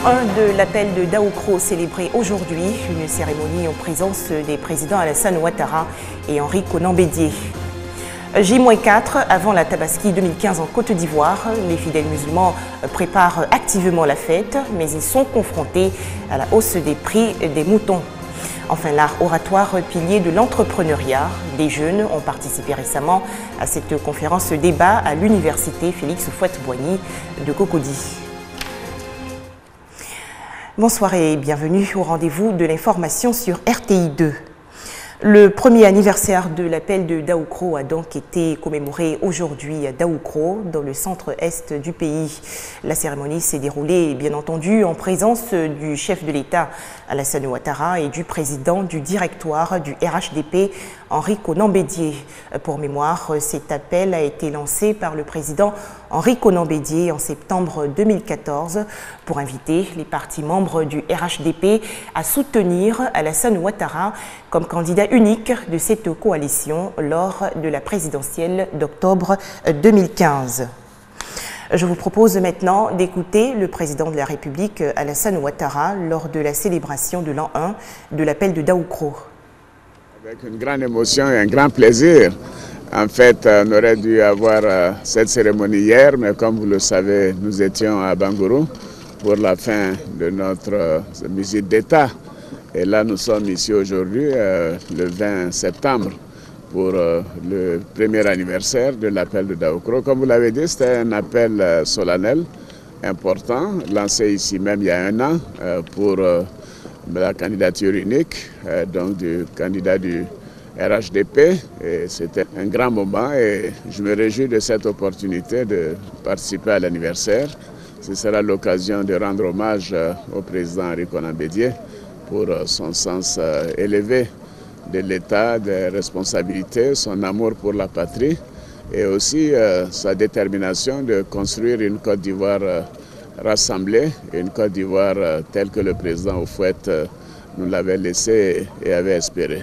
1 de l'appel de Daoukro célébré aujourd'hui, une cérémonie en présence des présidents Alassane Ouattara et Henri Konan Bédié. J-4 avant la Tabaski 2015 en Côte d'Ivoire, les fidèles musulmans préparent activement la fête, mais ils sont confrontés à la hausse des prix des moutons. Enfin, l'art oratoire, pilier de l'entrepreneuriat. Des jeunes ont participé récemment à cette conférence débat à l'université Félix Houphouët-Boigny de Cocody. Bonsoir et bienvenue au rendez-vous de l'information sur RTI 2. Le premier anniversaire de l'appel de Daoukro a donc été commémoré aujourd'hui à Daoukro, dans le centre-est du pays. La cérémonie s'est déroulée, bien entendu, en présence du chef de l'État, Alassane Ouattara, et du président du directoire du RHDP, Henri Konan Bédié. Pour mémoire, cet appel a été lancé par le président Henri Konan Bédié en septembre 2014 pour inviter les partis membres du RHDP à soutenir Alassane Ouattara comme candidat unique de cette coalition lors de la présidentielle d'octobre 2015. Je vous propose maintenant d'écouter le président de la République, Alassane Ouattara, lors de la célébration de l'an 1 de l'appel de Daoukro. Avec une grande émotion et un grand plaisir. En fait, on aurait dû avoir cette cérémonie hier, mais comme vous le savez, nous étions à Bangourou pour la fin de notre visite d'État. Et là, nous sommes ici aujourd'hui, le 20 septembre, pour le premier anniversaire de l'appel de Daoukro. Comme vous l'avez dit, c'était un appel solennel, important, lancé ici même il y a un an pour la candidature unique, donc du candidat du RHDP. C'était un grand moment et je me réjouis de cette opportunité de participer à l'anniversaire. Ce sera l'occasion de rendre hommage au président Henri Konan Bédié pour son sens élevé de l'État, des responsabilités, son amour pour la patrie et aussi sa détermination de construire une Côte d'Ivoire rassemblée, une Côte d'Ivoire telle que le président Houphouët nous l'avait laissé et avait espéré.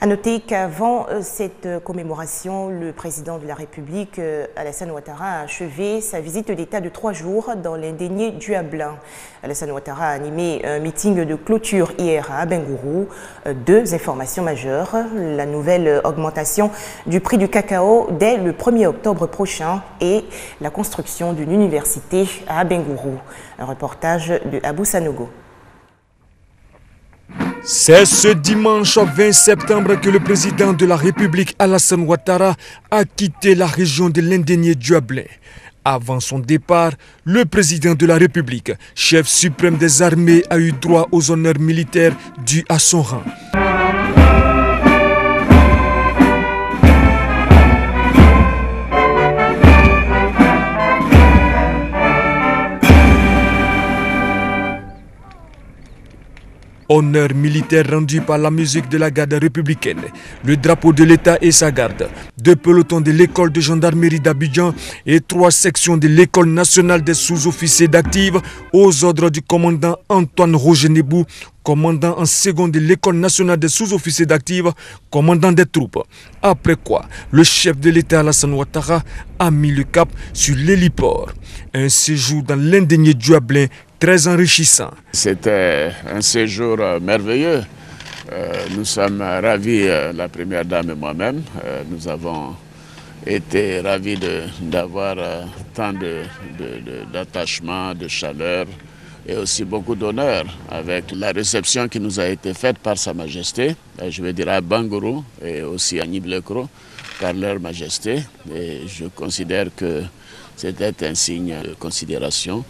À noter qu'avant cette commémoration, le président de la République, Alassane Ouattara, a achevé sa visite d'État de 3 jours dans l'indénié Duablin. Alassane Ouattara a animé un meeting de clôture hier à Bangourou. 2 informations majeures. La nouvelle augmentation du prix du cacao dès le 1er octobre prochain et la construction d'une université à Bangourou. Un reportage de Abou Sanogo. C'est ce dimanche 20 septembre que le président de la République, Alassane Ouattara, a quitté la région de l'indénié Duablin. Avant son départ, le président de la République, chef suprême des armées, a eu droit aux honneurs militaires dus à son rang. Honneur militaire rendu par la musique de la garde républicaine, le drapeau de l'État et sa garde, 2 pelotons de l'école de gendarmerie d'Abidjan et 3 sections de l'école nationale des sous-officiers d'active aux ordres du commandant Antoine Roger Nebou, commandant en second de l'école nationale des sous-officiers d'active, commandant des troupes. Après quoi, le chef de l'État Alassane Ouattara a mis le cap sur l'héliport. Un séjour dans l'indénié Duablin très enrichissant. C'était un séjour merveilleux. Nous sommes ravis, la première dame et moi-même. Nous avons été ravis d'avoir tant d'attachement, de chaleur et aussi beaucoup d'honneur avec la réception qui nous a été faite par Sa Majesté, je vais dire à Bangourou et aussi à Niblekro, par leur Majesté. Et je considère que c'était un signe de considération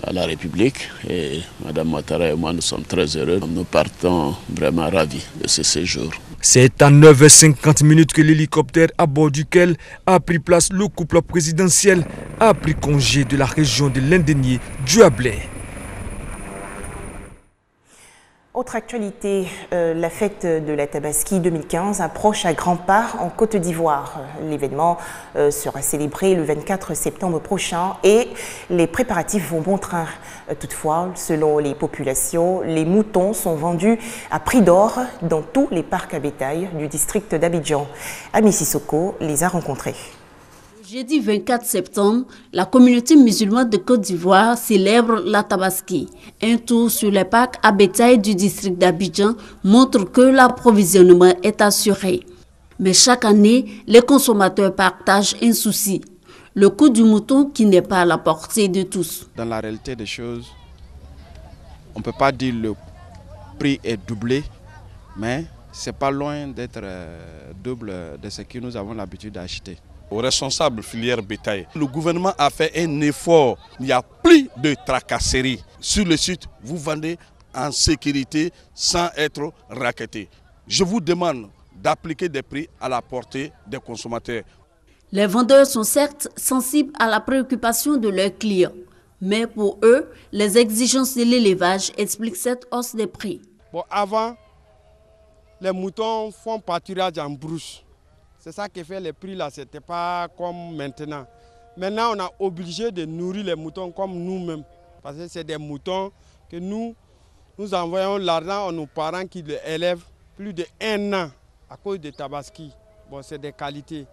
à la République et Mme Ouattara et moi nous sommes très heureux. Nous partons vraiment ravis de ce séjour. C'est à 9h50 que l'hélicoptère à bord duquel a pris place le couple présidentiel a pris congé de la région de l'indénié Duablin. Autre actualité, la fête de la Tabaski 2015 approche à grands pas en Côte d'Ivoire. L'événement sera célébré le 24 septembre prochain et les préparatifs vont bon train. Toutefois, selon les populations, les moutons sont vendus à prix d'or dans tous les parcs à bétail du district d'Abidjan. Ami Sissoko les a rencontrés. Jeudi 24 septembre, la communauté musulmane de Côte d'Ivoire célèbre la Tabaski. Un tour sur les parcs à bétail du district d'Abidjan montre que l'approvisionnement est assuré. Mais chaque année, les consommateurs partagent un souci, le coût du mouton qui n'est pas à la portée de tous. Dans la réalité des choses, on ne peut pas dire que le prix est doublé, mais ce n'est pas loin d'être double de ce que nous avons l'habitude d'acheter. Aux responsables filière bétail, le gouvernement a fait un effort. Il n'y a plus de tracasseries. Sur le site, vous vendez en sécurité sans être racketté. Je vous demande d'appliquer des prix à la portée des consommateurs. Les vendeurs sont certes sensibles à la préoccupation de leurs clients, mais pour eux, les exigences de l'élevage expliquent cette hausse des prix. Bon, avant, les moutons font pâturage en brousse. C'est ça qui fait les prix là, ce n'était pas comme maintenant. Maintenant, on a obligé de nourrir les moutons comme nous-mêmes. Parce que c'est des moutons que nous envoyons l'argent à nos parents qui les élèvent plus d'1 an à cause de Tabaski. Bon, c'est des qualités.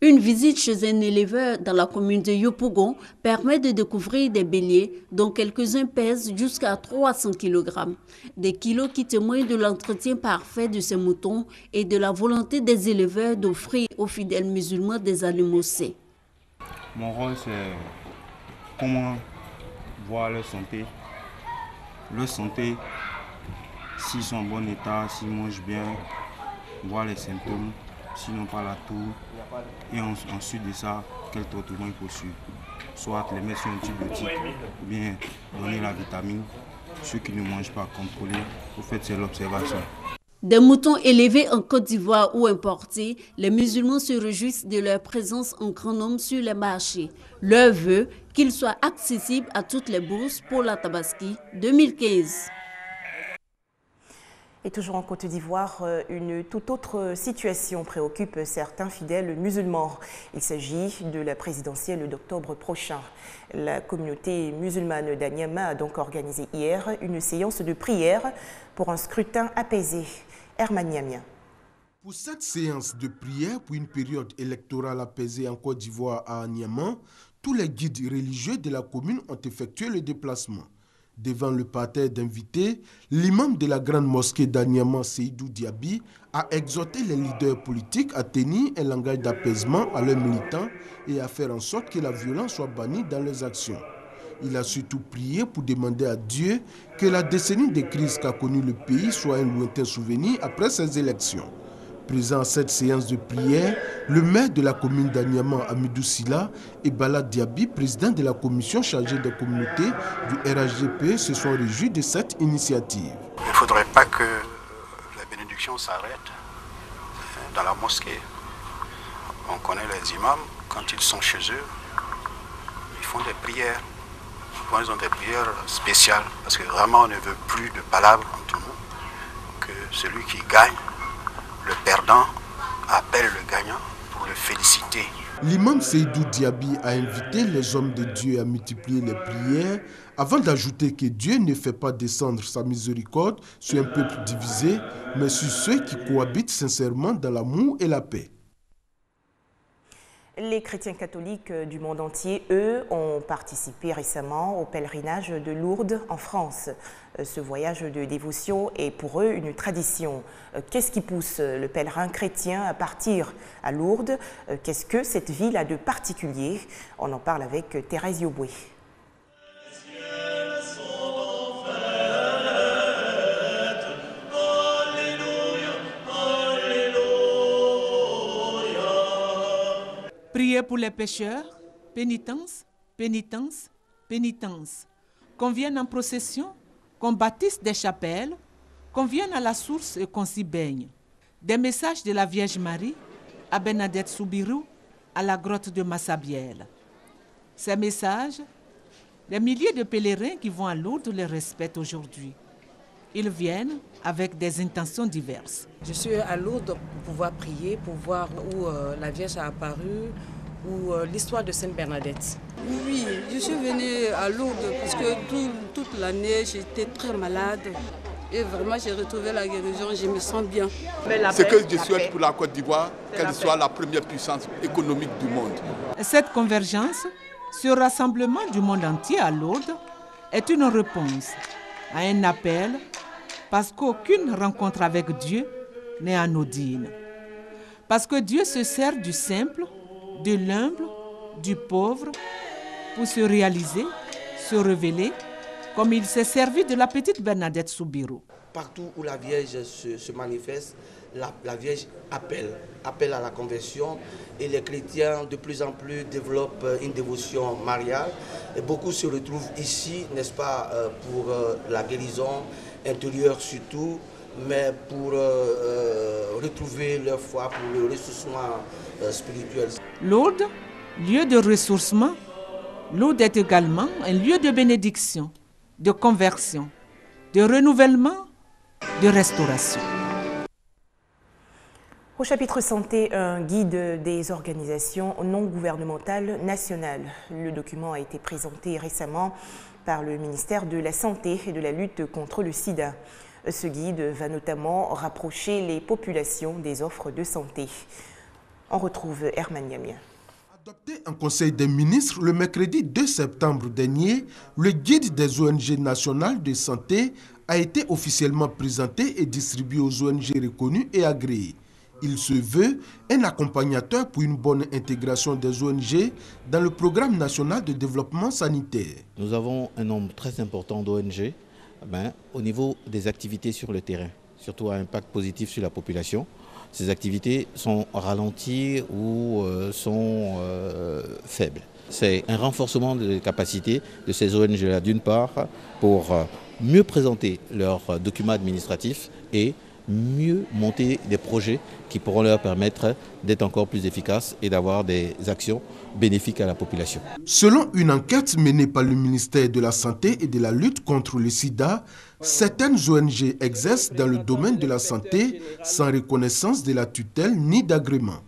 Une visite chez un éleveur dans la commune de Yopougon permet de découvrir des béliers dont quelques-uns pèsent jusqu'à 300 kg. Des kilos qui témoignent de l'entretien parfait de ces moutons et de la volonté des éleveurs d'offrir aux fidèles musulmans des animaux sains. Mon rôle, c'est comment voir leur santé. Leur santé, s'ils sont en bon état, s'ils mangent bien, voir les symptômes. Sinon pas la toux, et ensuite de ça, quel traitement il faut suivre. Soit les mettre sur un antibiotique, ou bien donner la vitamine. Ceux qui ne mangent pas, contrôler. Au fait, c'est l'observation. Des moutons élevés en Côte d'Ivoire ou importés, les musulmans se réjouissent de leur présence en grand nombre sur les marchés. Leur vœu, qu'ils soient accessibles à toutes les bourses pour la Tabaski 2015. Et toujours en Côte d'Ivoire, une toute autre situation préoccupe certains fidèles musulmans. Il s'agit de la présidentielle d'octobre prochain. La communauté musulmane d'Anyama a donc organisé hier une séance de prière pour un scrutin apaisé. Herman Niamien. Pour cette séance de prière pour une période électorale apaisée en Côte d'Ivoire à Niamey, tous les guides religieux de la commune ont effectué le déplacement. Devant le parterre d'invités, l'imam de la grande mosquée d'Anyama, Seydou Diaby, a exhorté les leaders politiques à tenir un langage d'apaisement à leurs militants et à faire en sorte que la violence soit bannie dans leurs actions. Il a surtout prié pour demander à Dieu que la décennie de crise qu'a connue le pays soit un lointain souvenir après ces élections. Présent à cette séance de prière, le maire de la commune d'Anyama, Amidou Silla, et Bala Diaby, président de la commission chargée des communautés du RHGP, se sont réjouis de cette initiative. Il ne faudrait pas que les bénédictions s'arrêtent dans la mosquée. On connaît les imams, quand ils sont chez eux, ils font des prières. Ils ont des prières spéciales, parce que vraiment on ne veut plus de palabres entre nous, que celui qui gagne, le perdant appelle le gagnant pour le féliciter. L'imam Seydou Diaby a invité les hommes de Dieu à multiplier les prières avant d'ajouter que Dieu ne fait pas descendre sa miséricorde sur un peuple divisé, mais sur ceux qui cohabitent sincèrement dans l'amour et la paix. Les chrétiens catholiques du monde entier, eux, ont participé récemment au pèlerinage de Lourdes en France. Ce voyage de dévotion est pour eux une tradition. Qu'est-ce qui pousse le pèlerin chrétien à partir à Lourdes? Qu'est-ce que cette ville a de particulier? On en parle avec Thérèse Yoboué. Priez pour les pécheurs, pénitence, pénitence, pénitence. Qu'on vienne en procession, qu'on bâtisse des chapelles, qu'on vienne à la source et qu'on s'y baigne. Des messages de la Vierge Marie à Bernadette Soubirou, à la grotte de Massabielle. Ces messages, les milliers de pèlerins qui vont à Lourdes les respectent aujourd'hui. Ils viennent avec des intentions diverses. Je suis à Lourdes pour pouvoir prier, pour voir où la Vierge a apparu, ou l'histoire de Sainte Bernadette. Oui, je suis venue à Lourdes parce que toute l'année j'étais très malade. Et vraiment, j'ai retrouvé la guérison, je me sens bien. Ce que je souhaite pour la Côte d'Ivoire, qu'elle soit la première puissance économique du monde. Cette convergence, ce rassemblement du monde entier à Lourdes, est une réponse à un appel, parce qu'aucune rencontre avec Dieu n'est anodine. Parce que Dieu se sert du simple, de l'humble, du pauvre, pour se réaliser, se révéler, comme il s'est servi de la petite Bernadette Soubirou. Partout où la Vierge se manifeste, la Vierge appelle à la conversion, et les chrétiens de plus en plus développent une dévotion mariale. Et beaucoup se retrouvent ici, n'est-ce pas, pour la guérison intérieure surtout, mais pour retrouver leur foi, pour le ressourcement spirituel. Lourdes, lieu de ressourcement, Lourdes est également un lieu de bénédiction, de conversion, de renouvellement, de restauration. Au chapitre santé, un guide des organisations non gouvernementales nationales. Le document a été présenté récemment par le ministère de la Santé et de la lutte contre le sida. Ce guide va notamment rapprocher les populations des offres de santé. On retrouve Herman Yamia. Adopté en Conseil des ministres le mercredi 2 septembre dernier, le guide des ONG nationales de santé a été officiellement présenté et distribué aux ONG reconnues et agréées. Il se veut un accompagnateur pour une bonne intégration des ONG dans le programme national de développement sanitaire. Nous avons un nombre très important d'ONG au niveau des activités sur le terrain, surtout à impact positif sur la population. Ces activités sont ralenties ou sont faibles. C'est un renforcement des capacités de ces ONG-là, d'une part, pour mieux présenter leurs documents administratifs et mieux monter des projets qui pourront leur permettre d'être encore plus efficaces et d'avoir des actions bénéfiques à la population. Selon une enquête menée par le ministère de la Santé et de la lutte contre le sida, certaines ONG exercent dans le domaine de la santé sans reconnaissance de la tutelle ni d'agrément.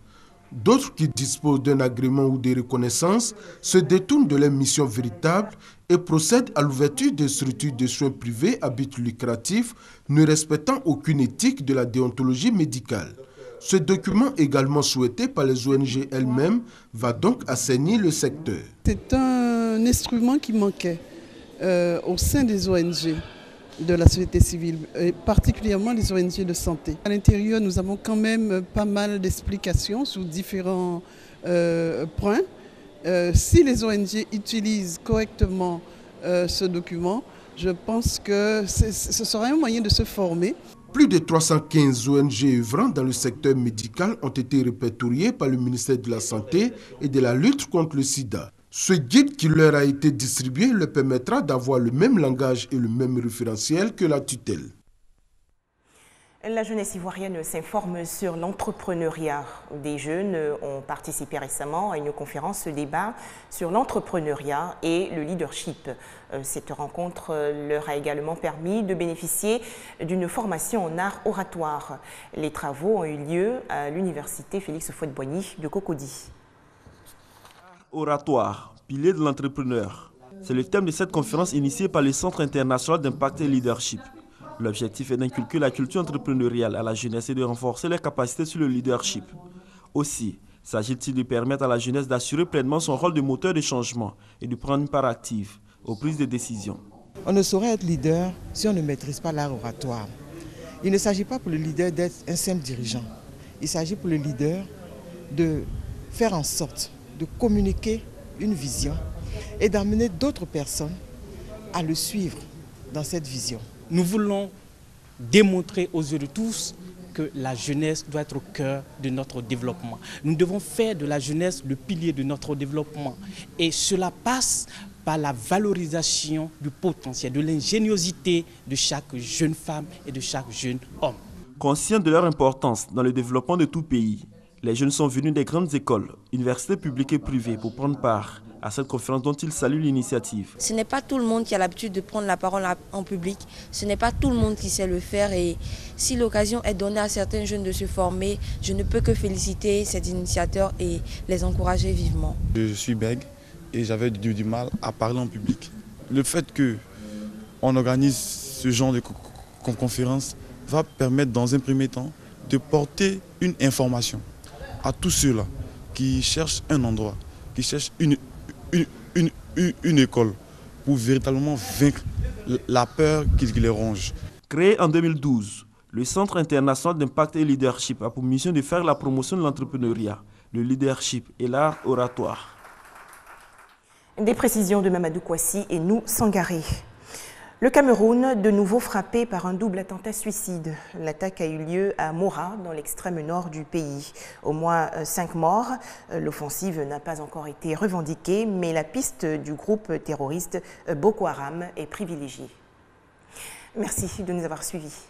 D'autres qui disposent d'un agrément ou de reconnaissance se détournent de leur mission véritable et procèdent à l'ouverture de structures de soins privés à but lucratif, ne respectant aucune éthique de la déontologie médicale. Ce document, également souhaité par les ONG elles-mêmes, va donc assainir le secteur. C'est un instrument qui manquait au sein des ONG de la société civile, et particulièrement les ONG de santé. À l'intérieur, nous avons quand même pas mal d'explications sur différents points. Si les ONG utilisent correctement ce document, je pense que ce sera un moyen de se former. Plus de 315 ONG œuvrant dans le secteur médical ont été répertoriées par le ministère de la Santé et de la lutte contre le sida. Ce guide qui leur a été distribué leur permettra d'avoir le même langage et le même référentiel que la tutelle. La jeunesse ivoirienne s'informe sur l'entrepreneuriat. Des jeunes ont participé récemment à une conférence débat sur l'entrepreneuriat et le leadership. Cette rencontre leur a également permis de bénéficier d'une formation en art oratoire. Les travaux ont eu lieu à l'université Félix Houphouët-Boigny de Cocody. Oratoire, pilier de l'entrepreneur. C'est le thème de cette conférence initiée par le Centre international d'impact et leadership. L'objectif est d'inculquer la culture entrepreneuriale à la jeunesse et de renforcer leurs capacités sur le leadership. Aussi, s'agit-il de permettre à la jeunesse d'assurer pleinement son rôle de moteur de changement et de prendre une part active aux prises de décision. On ne saurait être leader si on ne maîtrise pas l'art oratoire. Il ne s'agit pas pour le leader d'être un simple dirigeant. Il s'agit pour le leader de faire en sorte de communiquer une vision et d'amener d'autres personnes à le suivre dans cette vision. Nous voulons démontrer aux yeux de tous que la jeunesse doit être au cœur de notre développement. Nous devons faire de la jeunesse le pilier de notre développement. Et cela passe par la valorisation du potentiel, de l'ingéniosité de chaque jeune femme et de chaque jeune homme. Conscients de leur importance dans le développement de tout pays, les jeunes sont venus des grandes écoles, universités publiques et privées pour prendre part à cette conférence dont ils saluent l'initiative. Ce n'est pas tout le monde qui a l'habitude de prendre la parole en public, ce n'est pas tout le monde qui sait le faire et si l'occasion est donnée à certains jeunes de se former, je ne peux que féliciter ces initiateurs et les encourager vivement. Je suis bègue et j'avais du mal à parler en public. Le fait qu'on organise ce genre de conférence va permettre dans un premier temps de porter une information à tous ceux-là qui cherchent un endroit, qui cherchent une école pour véritablement vaincre la peur qui les ronge. Créé en 2012, le Centre international d'impact et leadership a pour mission de faire la promotion de l'entrepreneuriat, le leadership et l'art oratoire. Des précisions de Mamadou Kouassi et nous Sangaré. Le Cameroun, de nouveau frappé par un double attentat suicide. L'attaque a eu lieu à Mora, dans l'extrême nord du pays. Au moins 5 morts. L'offensive n'a pas encore été revendiquée, mais la piste du groupe terroriste Boko Haram est privilégiée. Merci de nous avoir suivis.